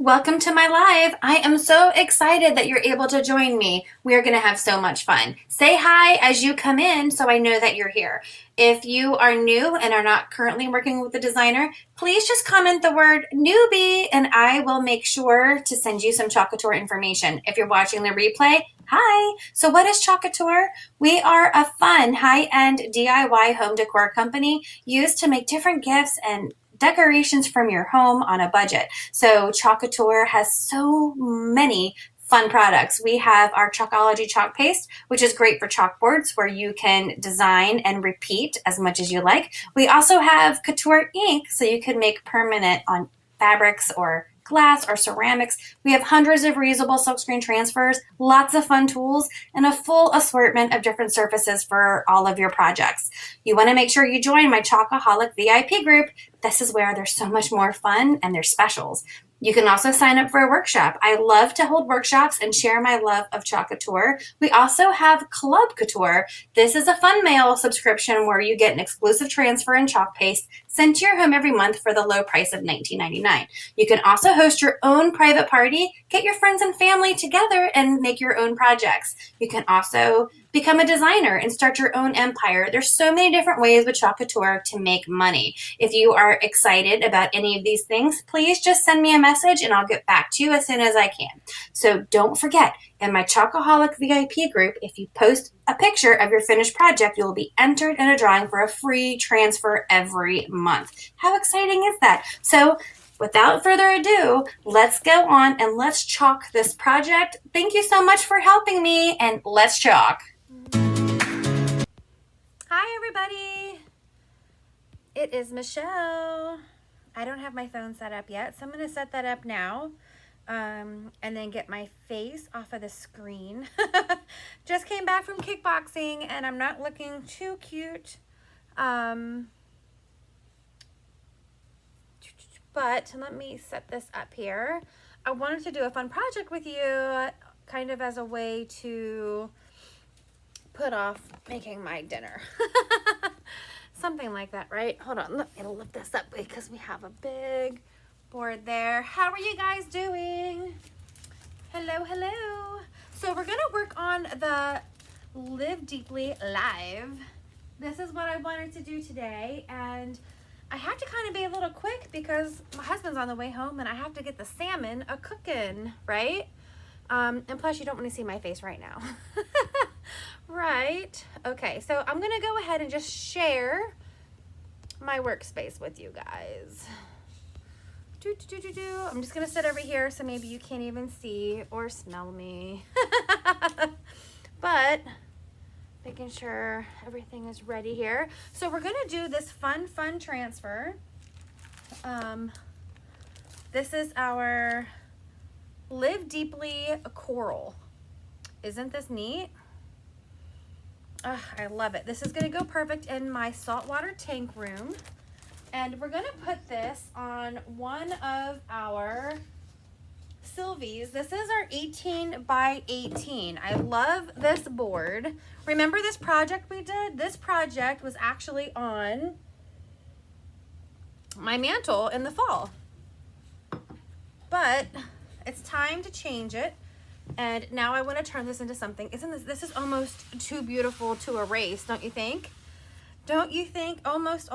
Welcome to my live. I am so excited that you're able to join me. We are going to have so much fun. Say hi as you come in so I know that you're here. If you are new and are not currently working with a designer, please just comment the word newbie and I will make sure to send you some Club Couture information. If you're watching the replay, hi. So what is Club Couture? We are a fun, high-end DIY home decor company used to make different gifts and decorations from your home on a budget. So Club Couture has so many fun products. We have our Chalkology chalk paste, which is great for chalkboards where you can design and repeat as much as you like. We also have Couture ink, so you can make permanent on fabrics or glass or ceramics. We have hundreds of reusable silkscreen transfers, lots of fun tools, and a full assortment of different surfaces for all of your projects. You want to make sure you join my Chalkaholic VIP group. This is where there's so much more fun and there's specials. You can also sign up for a workshop. I love to hold workshops and share my love of Club Couture. We also have Club Couture. This is a fun mail subscription where you get an exclusive transfer and chalk paste sent to your home every month for the low price of $19.99. You can also host your own private party, get your friends and family together and make your own projects. You can also become a designer and start your own empire. There's so many different ways with Club Couture to make money. If you are excited about any of these things, please just send me a message and I'll get back to you as soon as I can. So don't forget, in my Chalkaholic VIP group, if you post a picture of your finished project, you will be entered in a drawing for a free transfer every month. How exciting is that? So without further ado, let's go on and let's chalk this project. Thank you so much for helping me, and let's chalk. Hi, everybody. It is Michelle. I don't have my phone set up yet, so I'm going to set that up now and then get my face off of the screen. Just came back from kickboxing, and I'm not looking too cute. But let me set this up here. I wanted to do a fun project with you, kind of as a way to put off making my dinner. Something like that, right? Hold on, let me lift this up because we have a big board there. How are you guys doing? Hello, hello. So we're gonna work on the Live Deeply Live. This is what I wanted to do today, and I have to kind of be a little quick because my husband's on the way home and I have to get the salmon a-cooking, right? And plus you don't want to see my face right now. Right. Okay, so I'm gonna go ahead and just share my workspace with you guys. I'm just gonna sit over here so maybe you can't even see or smell me. But making sure everything is ready here. So we're gonna do this fun transfer. This is our Live Deeply Coral. Isn't this neat? Oh, I love it. This is gonna go perfect in my saltwater tank room. And we're gonna put this on one of our Sylvies. This is our 18 by 18. I love this board. Remember this project we did? This project was actually on my mantle in the fall. But it's time to change it. And now I want to turn this into something. This is almost too beautiful to erase, don't you think? Don't you think? Almost.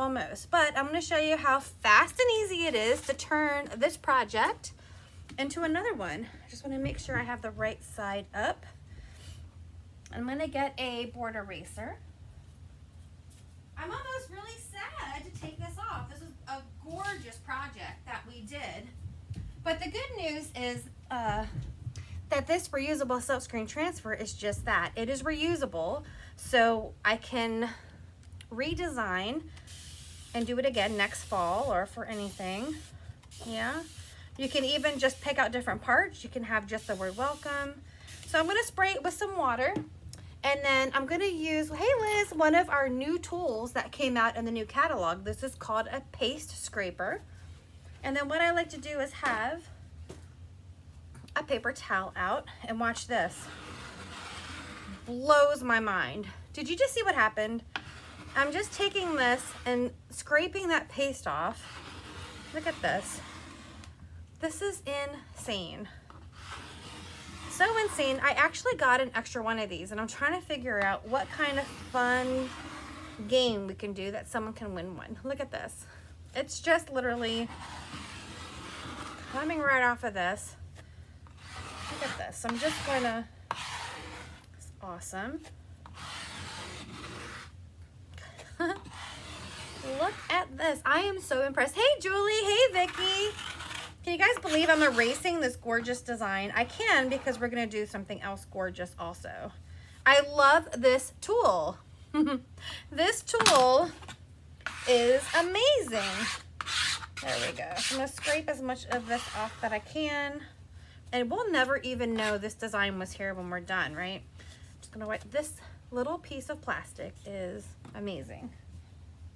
But I'm going to show you how fast and easy it is to turn this project into another one. I just want to make sure I have the right side up. I'm going to get a board eraser. I'm almost really sad to take this off. This is a gorgeous project that we did. But the good news is that this reusable silkscreen transfer is just that. It is reusable, so I can redesign and do it again next fall or for anything. Yeah, you can even just pick out different parts. You can have just the word welcome. So I'm gonna spray it with some water, and then I'm gonna use, hey Liz, one of our new tools that came out in the new catalog. This is called a paste scraper. And then what I like to do is have a paper towel out, and watch this. Blows my mind. Did you just see what happened? I'm just taking this and scraping that paste off. Look at this. This is insane. So insane. I actually got an extra one of these, and I'm trying to figure out what kind of fun game we can do that someone can win one. Look at this. It's just literally coming right off of this. Look at this. I'm just going to, it's awesome. Look at this. I am so impressed. Hey, Julie. Hey, Vicky. Can you guys believe I'm erasing this gorgeous design? I can, because we're going to do something else gorgeous also. I love this tool. This tool is amazing. There we go. I'm going to scrape as much of this off that I can. And we'll never even know this design was here when we're done, right? Just going to wipe. This little piece of plastic is amazing.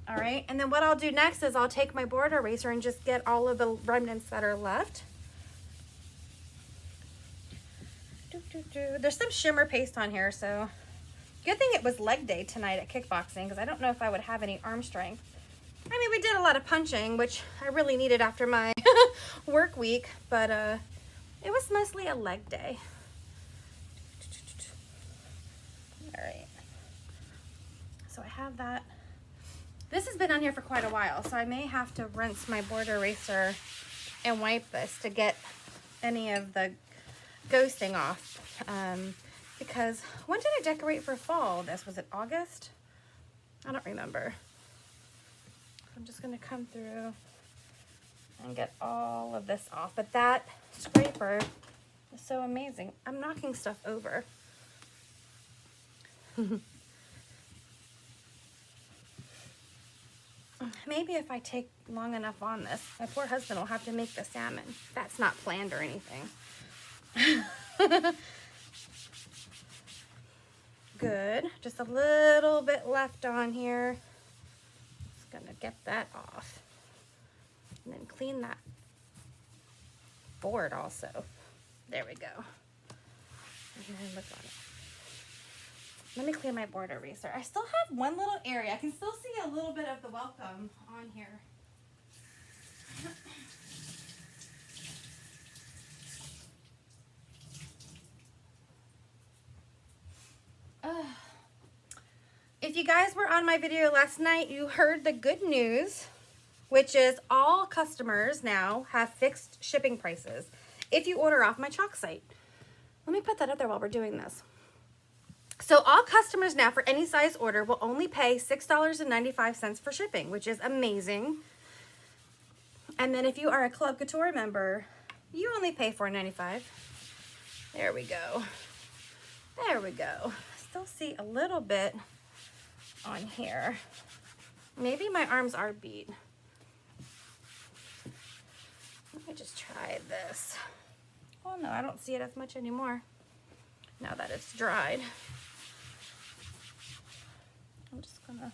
All right, and then what I'll do next is I'll take my board eraser and just get all of the remnants that are left. There's some shimmer paste on here, so good thing it was leg day tonight at kickboxing, because I don't know if I would have any arm strength. I mean, we did a lot of punching, which I really needed after my work week, but it was mostly a leg day. All right, so I have that. This has been on here for quite a while, so I may have to rinse my board eraser and wipe this to get any of the ghosting off. Because when did I decorate for fall? This was it August? I don't remember. I'm just going to come through and get all of this off. But that scraper is so amazing. I'm knocking stuff over. Maybe if I take long enough on this, my poor husband will have to make the salmon. That's not planned or anything. Good. Just a little bit left on here. Just gonna get that off. And then clean that board also. There we go. And then look on it. Let me clean my board eraser. I still have one little area. I can still see a little bit of the welcome on here. If you guys were on my video last night, you heard the good news, which is all customers now have fixed shipping prices if you order off my chalk site. Let me put that up there while we're doing this. So all customers now for any size order will only pay $6.95 for shipping, which is amazing. And then if you are a Club Couture member, you only pay $4.95. There we go. There we go. Still see a little bit on here. Maybe my arms are beat. Let me just try this. Oh no, I don't see it as much anymore now that it's dried. I'm just gonna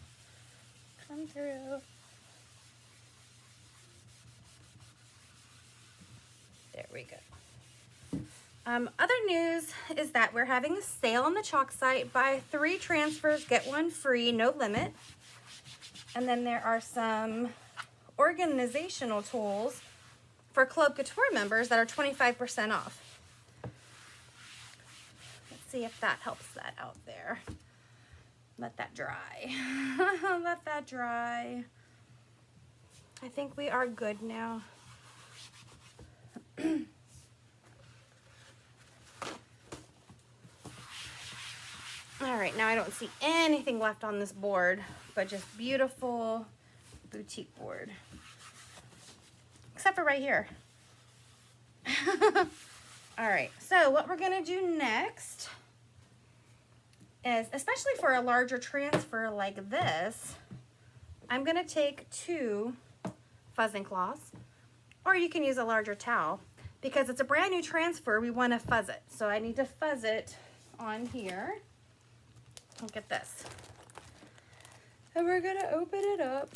come through. There we go. Other news is that we're having a sale on the chalk site. Buy 3 transfers, get 1 free, no limit. And then there are some organizational tools for Club Couture members that are 25% off. Let's see if that helps that out there. Let that dry. Let that dry. I think we are good now. All right, now I don't see anything left on this board, but just beautiful boutique board. Except for right here. All right, so what we're gonna do next is, especially for a larger transfer like this, I'm gonna take 2 fuzzing cloths, or you can use a larger towel. Because it's a brand new transfer, we wanna fuzz it. So I need to fuzz it on here. Look at this. And we're gonna open it up.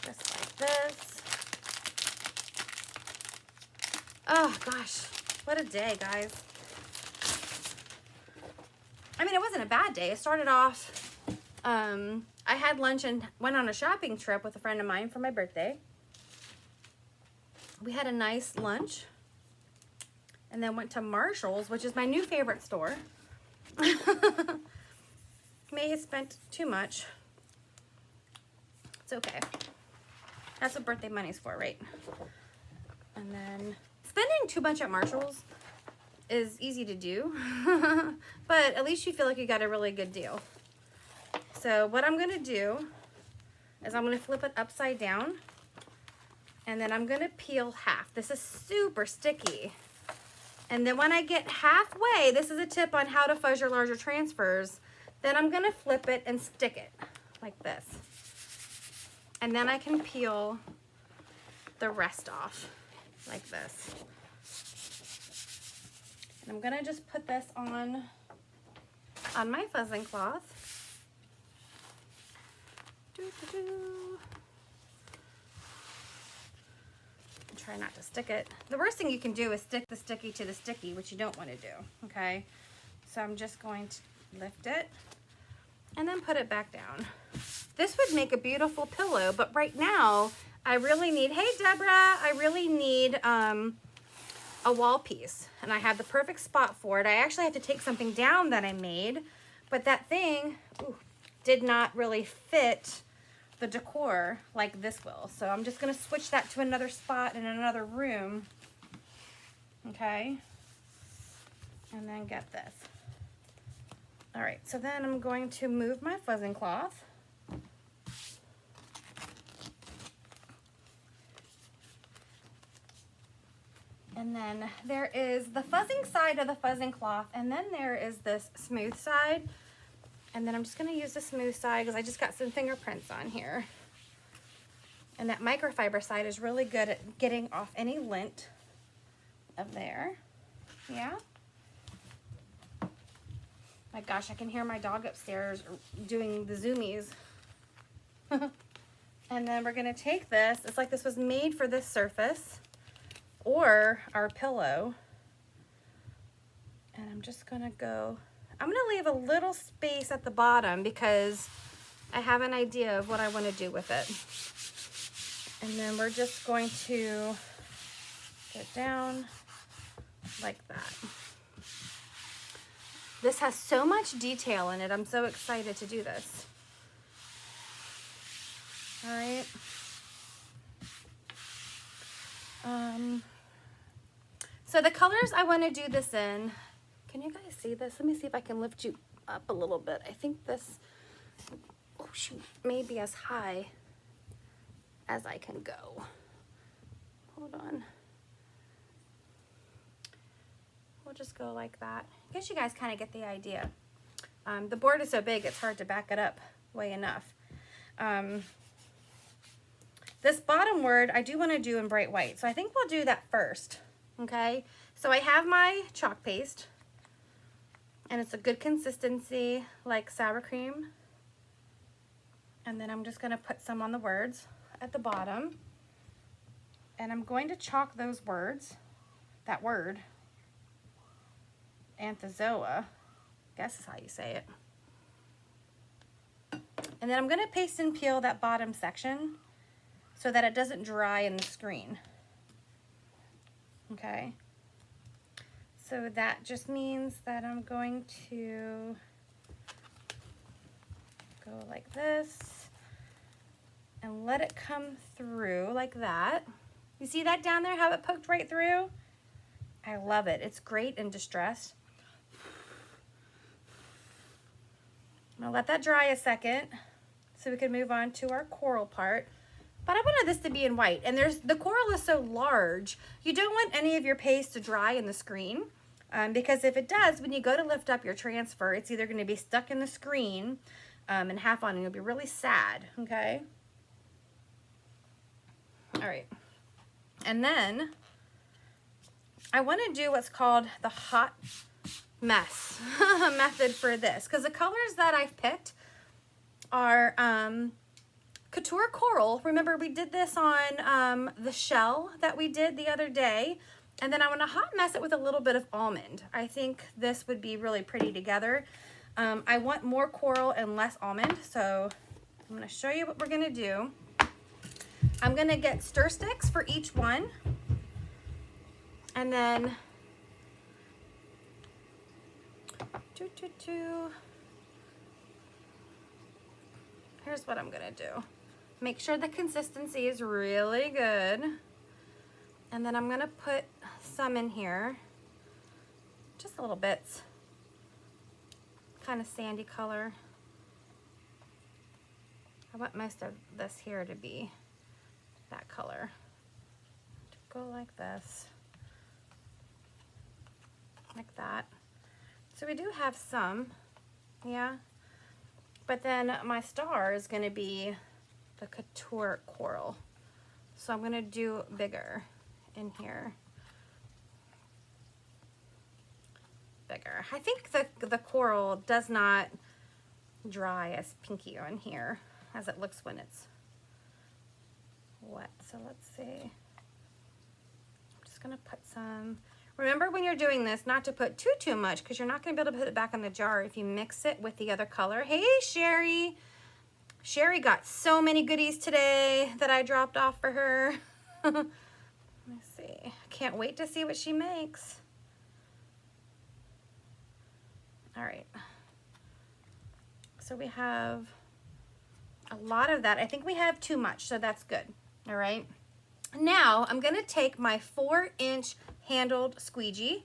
Just like this. Oh gosh, what a day, guys. I mean, it wasn't a bad day. It started off I had lunch and went on a shopping trip with a friend of mine for my birthday. We had a nice lunch and then went to Marshall's, which is my new favorite store. May have spent too much. It's okay. That's what birthday money's for, right? And then spending too much at Marshall's is easy to do, but at least you feel like you got a really good deal. So what I'm gonna do is I'm gonna flip it upside down, and then I'm gonna peel half. This is super sticky. And then when I get halfway, this is a tip on how to fuzz your larger transfers, then I'm gonna flip it and stick it like this. And then I can peel the rest off like this. And I'm gonna just put this on my fuzzing cloth. And try not to stick it. The worst thing you can do is stick the sticky to the sticky, which you don't want to do, okay? So I'm just going to lift it and then put it back down. This would make a beautiful pillow, but right now I really need, hey Deborah, I really need a wall piece, and I have the perfect spot for it. I actually have to take something down that I made, but that thing did not really fit the decor like this will. So I'm just gonna switch that to another spot in another room, okay? And then get this. All right, so then I'm going to move my fuzzing cloth. And then there is the fuzzing side of the fuzzing cloth, and then there is this smooth side. And then I'm just gonna use the smooth side because I just got some fingerprints on here. And that microfiber side is really good at getting off any lint of there. Yeah. My gosh, I can hear my dog upstairs doing the zoomies. And then we're gonna take this, it's like this was made for this surface or our pillow. And I'm just gonna go, I'm gonna leave a little space at the bottom because I have an idea of what I wanna do with it. And then we're just going to get down like that. This has so much detail in it. I'm so excited to do this. All right. So the colors I want to do this in, can you guys see this? Let me see if I can lift you up a little bit. I think this, oh shoot, may be as high as I can go. Hold on. We'll just go like that. I guess you guys kind of get the idea. The board is so big, it's hard to back it up way enough. This bottom word, I do want to do in bright white. So I think we'll do that first. Okay, so I have my chalk paste, and it's a good consistency, like sour cream. And then I'm just going to put some on the words at the bottom. And I'm going to chalk those words, that word, Anthozoa, I guess is how you say it. And then I'm going to paste and peel that bottom section so that it doesn't dry in the screen. Okay, so that just means that I'm going to go like this and let it come through like that. You see that down there, how it poked right through? I love it. It's great in distress. I'm gonna let that dry a second so we can move on to our coral part. But I wanted this to be in white, and the coral is so large, you don't want any of your paste to dry in the screen, because if it does, when you go to lift up your transfer, it's either going to be stuck in the screen and half on, and you'll be really sad, okay? All right. And then I want to do what's called the hot mess method for this, because the colors that I've picked are Couture Coral. Remember, we did this on the shell that we did the other day. And then I want to hot mess it with a little bit of almond. I think this would be really pretty together. I want more coral and less almond, so I'm going to show you what we're going to do. I'm going to get stir sticks for each one, and then here's what I'm going to do. Make sure the consistency is really good, and then I'm going to put some in here, just little bits, kind of sandy color. I want most of this here to be that color. Go like this, like that. So we do have some, yeah. But then my star is going to be the Couture coral. So I'm going to do bigger in here. Bigger. I think the coral does not dry as pinky on here as it looks when it's wet. So let's see. I'm just going to put some. Remember when you're doing this not to put too much, because you're not going to be able to put it back in the jar if you mix it with the other color. Hey, Sherry. Sherry got so many goodies today that I dropped off for her. Let me see. Can't wait to see what she makes. All right. So we have a lot of that. I think we have too much, so that's good. All right. Now I'm going to take my 4-inch handled squeegee.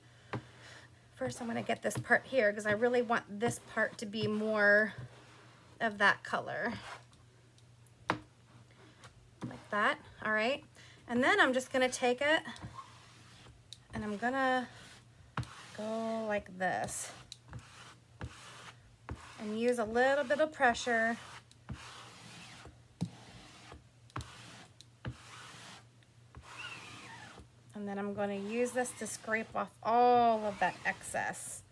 First, I'm going to get this part here because I really want this part to be more of that color. Like that. All right. And then I'm just going to take it and I'm going to go like this and use a little bit of pressure. And then I'm going to use this to scrape off all of that excess.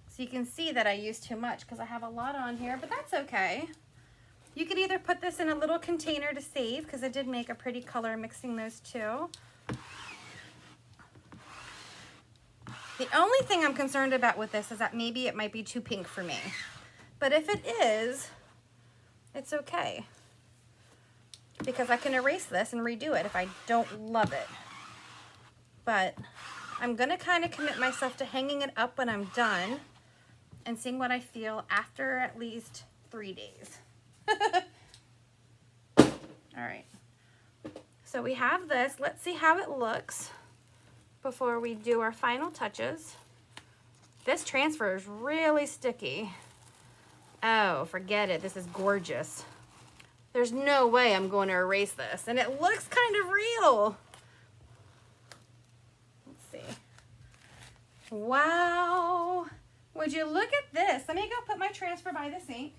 So you can see that I use too much because I have a lot on here, but that's okay. You could either put this in a little container to save, because it did make a pretty color mixing those two. The only thing I'm concerned about with this is that maybe it might be too pink for me. But if it is, it's okay, because I can erase this and redo it if I don't love it. But I'm going to kind of commit myself to hanging it up when I'm done and seeing what I feel after at least 3 days. All right. So we have this. Let's see how it looks before we do our final touches. This transfer is really sticky. Oh, forget it. This is gorgeous. There's no way I'm going to erase this. And it looks kind of real. Let's see. Wow. Would you look at this? Let me go put my transfer by the sink.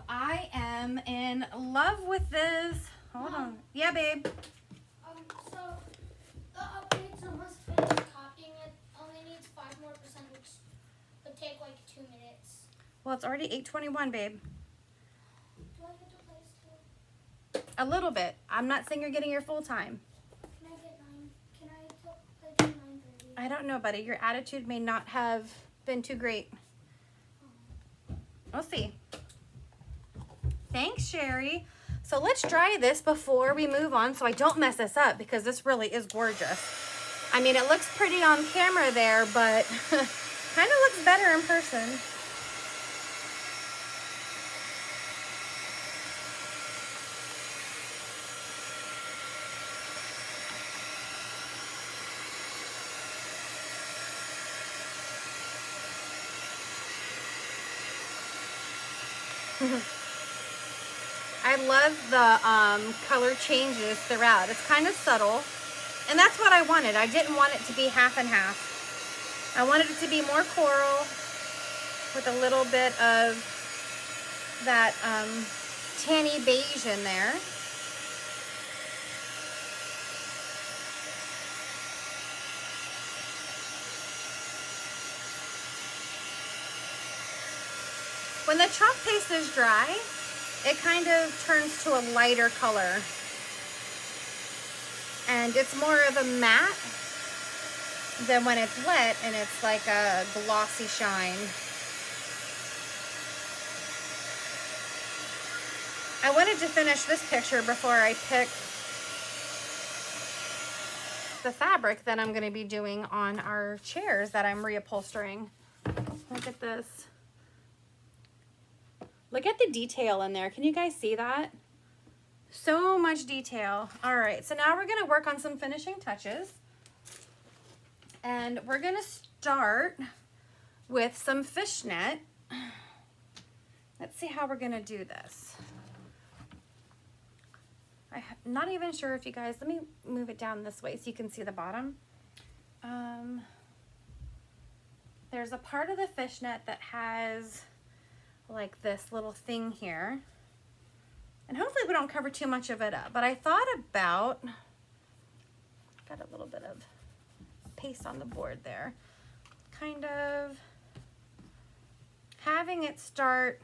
I am in love with this. Hold on. Yeah, babe. So the update's almost finished copying it. Only needs 5% more, which would take like 2 minutes. Well, it's already 8:21, babe. Do I get to play still? A little bit. I'm not saying you're getting your full time. Can I get 9? Can I play till 9:30? I don't know, buddy. Your attitude may not have been too great. We'll see. Thanks, Sherry. So let's dry this before we move on so I don't mess this up, because this really is gorgeous. I mean, it looks pretty on camera there, but kind of looks better in person. I love the color changes throughout. It's kind of subtle, and that's what I wanted. I didn't want it to be half and half. I wanted it to be more coral with a little bit of that tanny beige in there. When the chalk paste is dry, it kind of turns to a lighter color. And it's more of a matte than when it's wet and it's like a glossy shine. I wanted to finish this picture before I pick the fabric that I'm going to be doing on our chairs that I'm reupholstering. Look at this. Look at the detail in there. Can you guys see that? So much detail. All right, so now we're going to work on some finishing touches. And we're going to start with some fishnet. Let's see how we're going to do this. I'm not even sure if you guys, let me move it down this way so you can see the bottom. There's a part of the fishnet that has like this little thing here. And hopefully we don't cover too much of it up. But I thought about, got a little bit of paste on the board there. Kind of having it start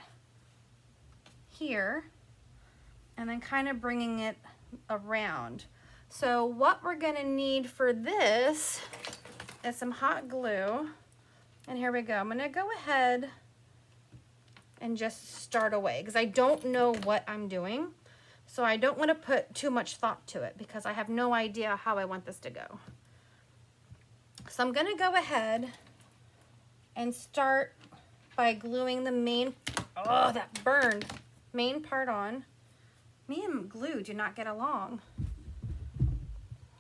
here and then kind of bringing it around. So what we're gonna need for this is some hot glue. And here we go. I'm gonna go ahead and just start away because I don't know what I'm doing. So I don't want to put too much thought to it because I have no idea how I want this to go. So I'm gonna go ahead and start by gluing the main, oh, that burned, main part on. Me and glue do not get along.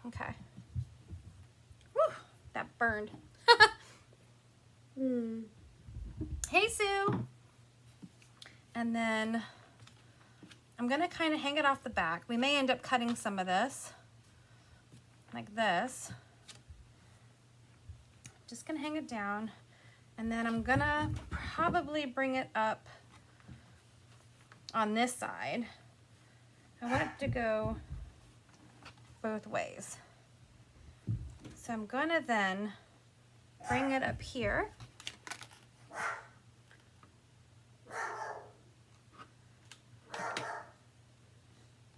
Okay. Whew, that burned. Hey, Sue. And then I'm gonna kind of hang it off the back. We may end up cutting some of this, like this. Just gonna hang it down. And then I'm gonna probably bring it up on this side. I want it to go both ways. So I'm gonna then bring it up here.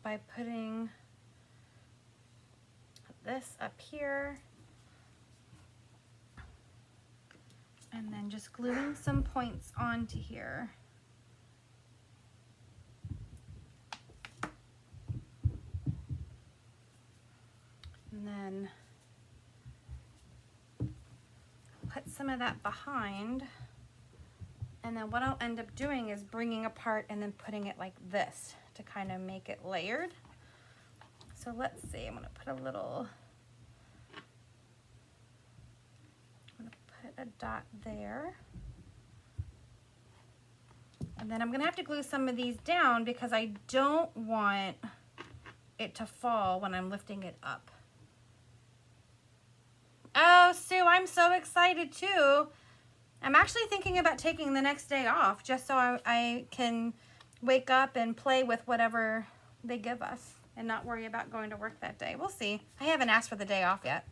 By putting this up here and then just gluing some points onto here. And then put some of that behind. And then what I'll end up doing is bringing apart and then putting it like this to kind of make it layered. So let's see, I'm gonna put a little, I'm gonna put a dot there. And then I'm gonna have to glue some of these down because I don't want it to fall when I'm lifting it up. Oh, Sue, I'm so excited too. I'm actually thinking about taking the next day off just so I can wake up and play with whatever they give us and not worry about going to work that day. We'll see. I haven't asked for the day off yet.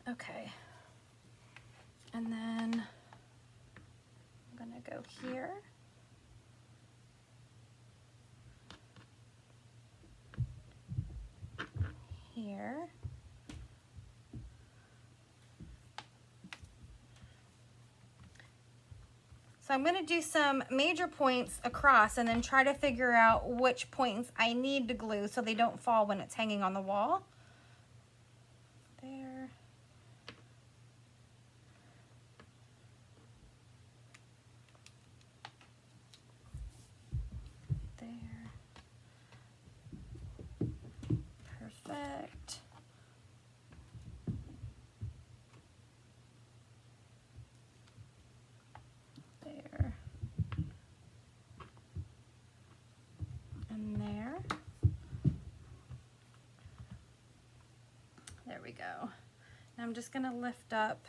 Okay. And then I'm gonna go here. Here. So I'm going to do some major points across and then try to figure out which points I need to glue so they don't fall when it's hanging on the wall. There. There. Perfect. There we go. Now I'm just going to lift up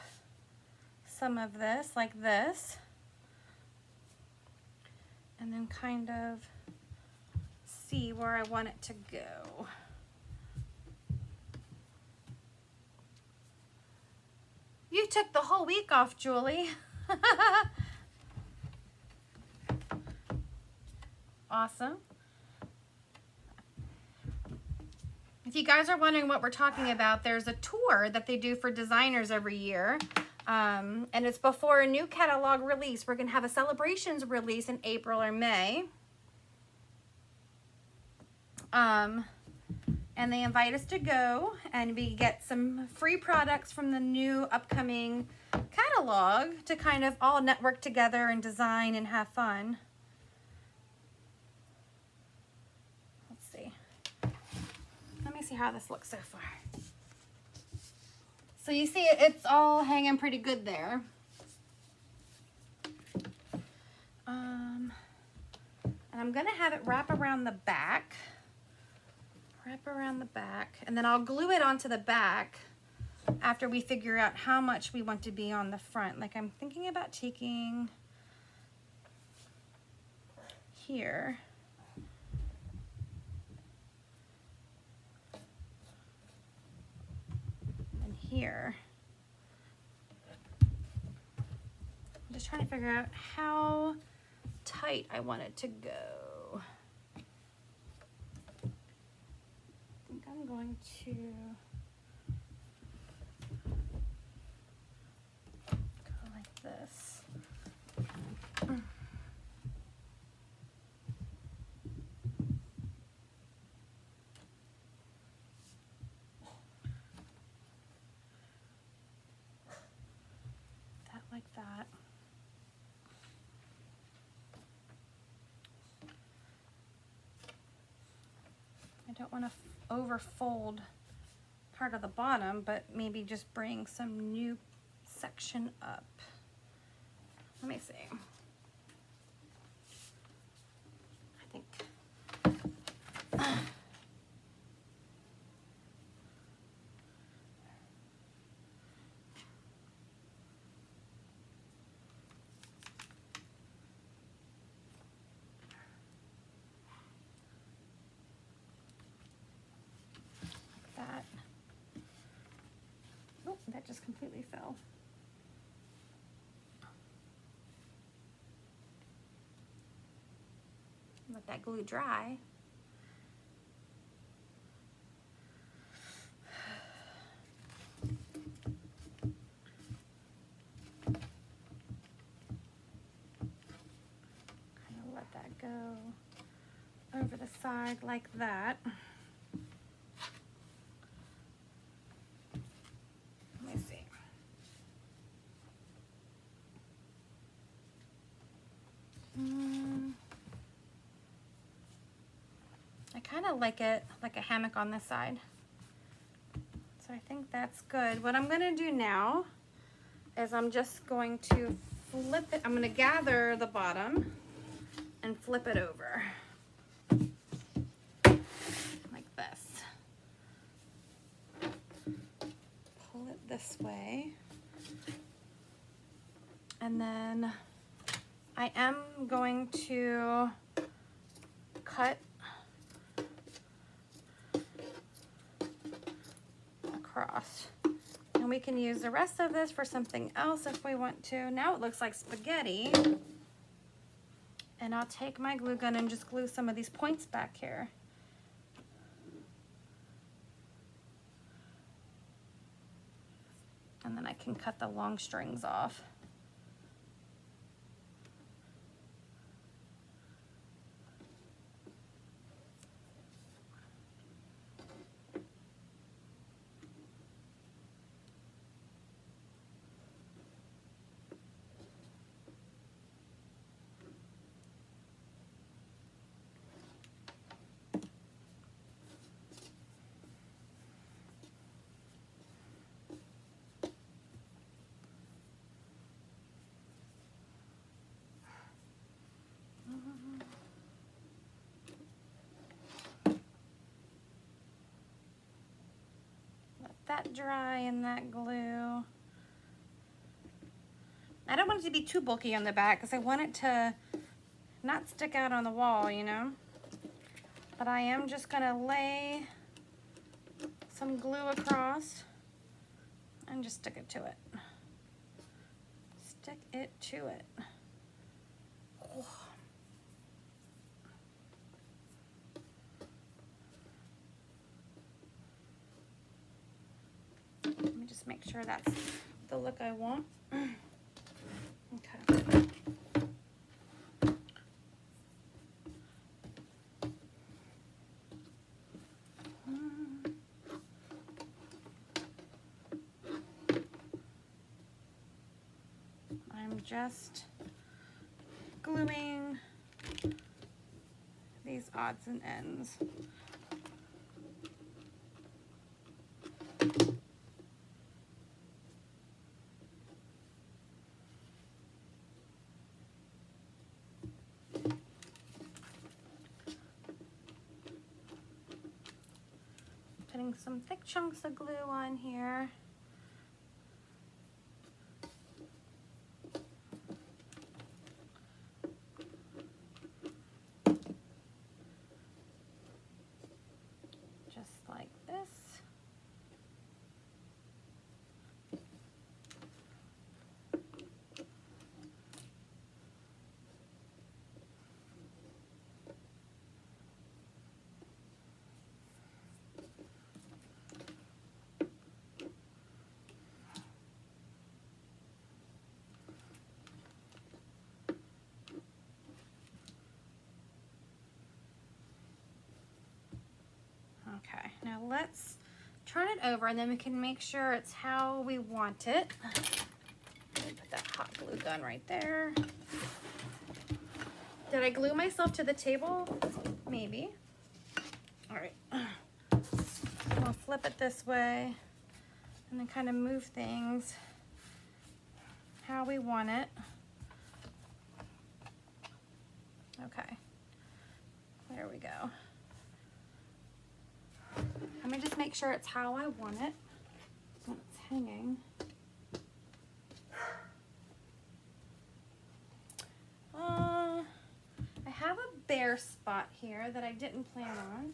some of this like this and then kind of see where I want it to go. You took the whole week off, Julie. Awesome. If you guys are wondering what we're talking about, there's a tour that they do for designers every year. And it's before a new catalog release. We're going to have a celebrations release in April or May. And they invite us to go, and we get some free products from the new upcoming catalog to kind of all network together and design and have fun. Let's see. Let me see how this looks so far. So you see it's all hanging pretty good there. And I'm gonna have it wrap around the back. And then I'll glue it onto the back after we figure out how much we want to be on the front. Like I'm thinking about taking here. And here. I'm just trying to figure out how tight I want it to go. I think I'm going to go like this. That like that. I don't want to overfold part of the bottom, but maybe just bring some new section up. Let me see. I think that. Oh, that just completely fell. Let that glue dry. Kind of let that go over the side like that. Let me see. I kind of like it like a hammock on this side. So I think that's good. What I'm going to do now is I'm just going to flip it. I'm going to gather the bottom and flip it over like this. Pull it this way. And then I am going to cut across. And we can use the rest of this for something else if we want to. Now it looks like spaghetti. And I'll take my glue gun and just glue some of these points back here. And then I can cut the long strings off. Let that dry in that glue. I don't want it to be too bulky on the back because I want it to not stick out on the wall, you know? But I am just gonna lay some glue across and just stick it to it. Stick it to it. Oh. just make sure that's the look I want. Okay. I'm just gluing these odds and ends. Putting some thick chunks of glue on here. Just like this. Okay, now let's turn it over and then we can make sure it's how we want it. Let me put that hot glue gun right there. Did I glue myself to the table? Maybe. All right, I'll flip it this way and then kind of move things how we want it. Okay, there we go. Let me just make sure it's how I want it when it's hanging. I have a bare spot here that I didn't plan on.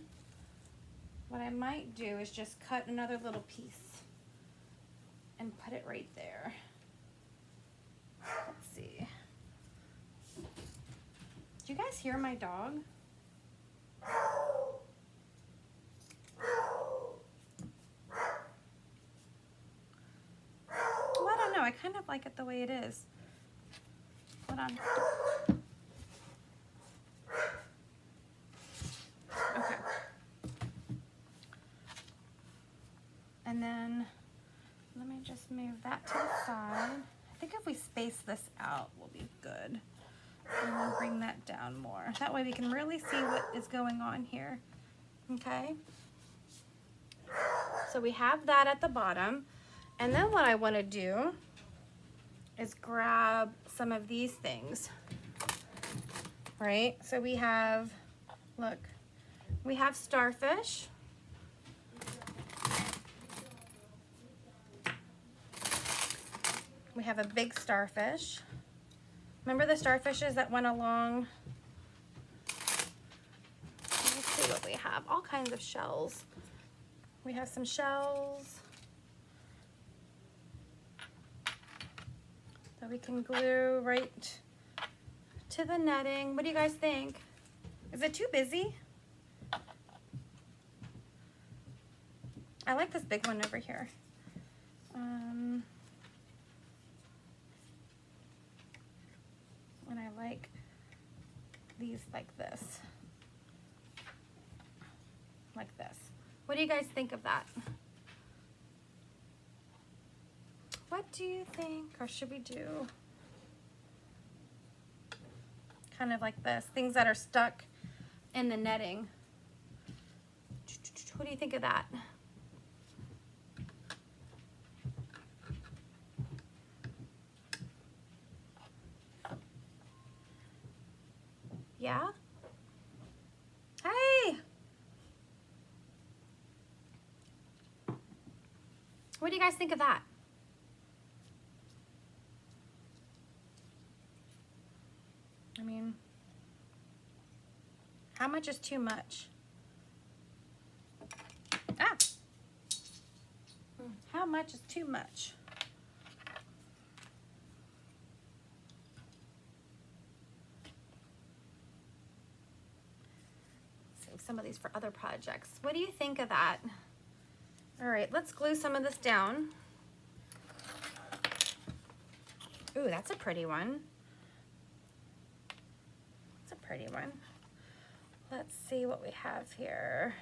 What I might do is just cut another little piece and put it right there. Let's see. Do you guys hear my dog? I kind of like it the way it is. Hold on. Okay. And then let me just move that to the side. I think if we space this out, we'll be good. And we'll bring that down more. That way we can really see what is going on here. Okay. So we have that at the bottom. And then what I want to do is grab some of these things, right? So we have, look, we have Starfish. We have a big starfish. Remember the starfishes that went along? Let's see what we have. All kinds of shells. We have some shells. So we can glue right to the netting. What do you guys think? Is it too busy? I like this big one over here. And I like these like this. Like this. What do you guys think of that? What do you think? Or should we do kind of like this? Things that are stuck in the netting. What do you think of that? Yeah? Hey! What do you guys think of that? I mean, how much is too much? Ah! How much is too much? Save some of these for other projects. What do you think of that? All right, let's glue some of this down. Ooh, that's a pretty one. That's a pretty one. Let's see what we have here.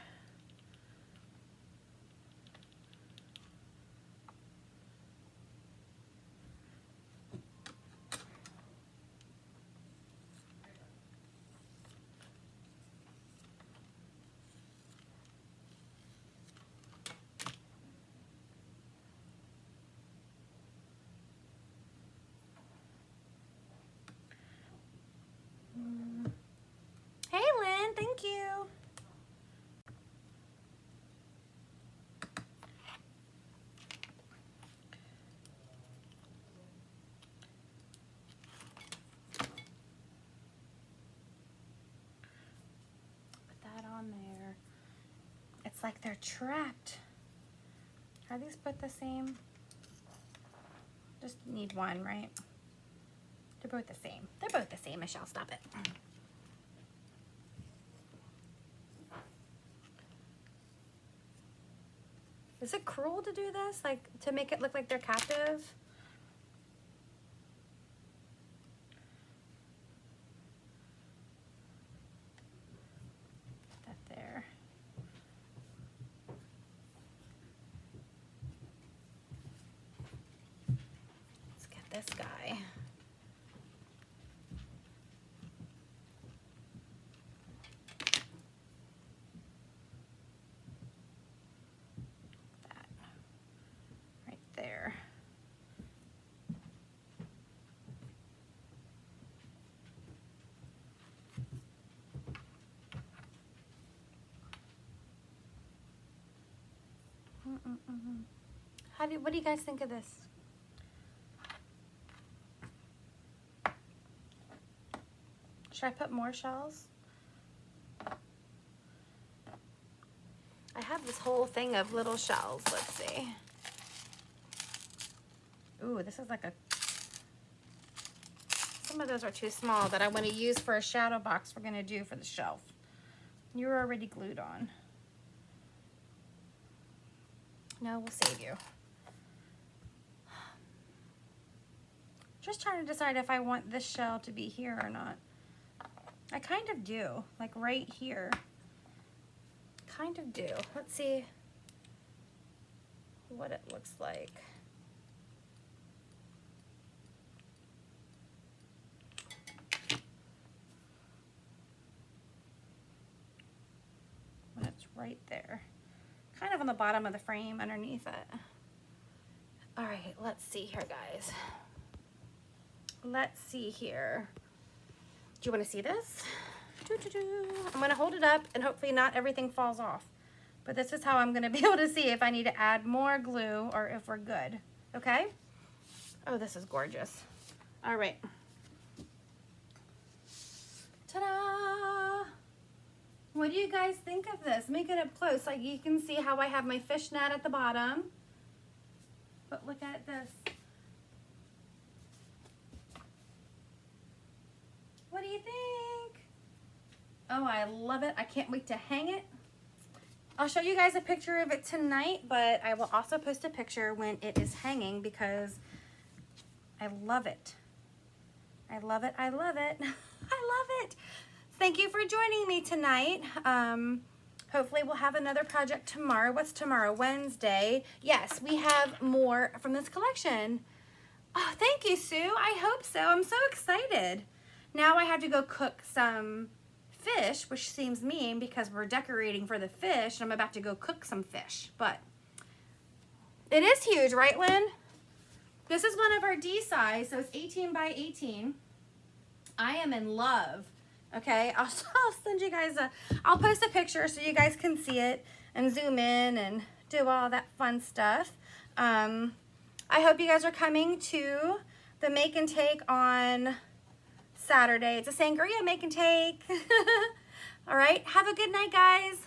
Hey, Lynn, thank you. Put that on there. It's like they're trapped. Are these put the same? Just need one, right? They're both the same. They're both the same, Michelle, stop it. Is it cruel to do this? Like, to make it look like they're captive? Put that there. Let's get this guy. That right there. What do you guys think of this? Should I put more shells? I have this whole thing of little shells. Let's see. Ooh, this is like a... Some of those are too small that I want to use for a shadow box we're going to do for the shelf. You're already glued on. No, we'll save you. Just trying to decide if I want this shell to be here or not. I kind of do, like right here. Kind of do. Let's see what it looks like. When it's right there. Kind of on the bottom of the frame underneath it. All right, let's see here, guys. Let's see here. Do you want to see this? I'm going to hold it up and hopefully not everything falls off. But this is how I'm going to be able to see if I need to add more glue or if we're good. Okay? Oh, this is gorgeous. All right. Ta-da! What do you guys think of this? Let me get up close. Like you can see how I have my fishnet at the bottom. But look at this. What do you think? Oh, I love it. I can't wait to hang it. I'll show you guys a picture of it tonight, but I will also post a picture when it is hanging because I love it. I love it. I love it. I love it. Thank you for joining me tonight. Hopefully we'll have another project tomorrow. What's tomorrow? Wednesday. Yes, we have more from this collection. Oh, thank you, Sue. I hope so. I'm so excited. Now I have to go cook some fish, which seems mean because we're decorating for the fish. And I'm about to go cook some fish, but it is huge, right, Lynn? This is one of our D size, so it's 18 by 18. I am in love. Okay, I'll send you guys I'll post a picture so you guys can see it and zoom in and do all that fun stuff. I hope you guys are coming to the make and take on Saturday. It's a sangria make and take. All right, have a good night, guys.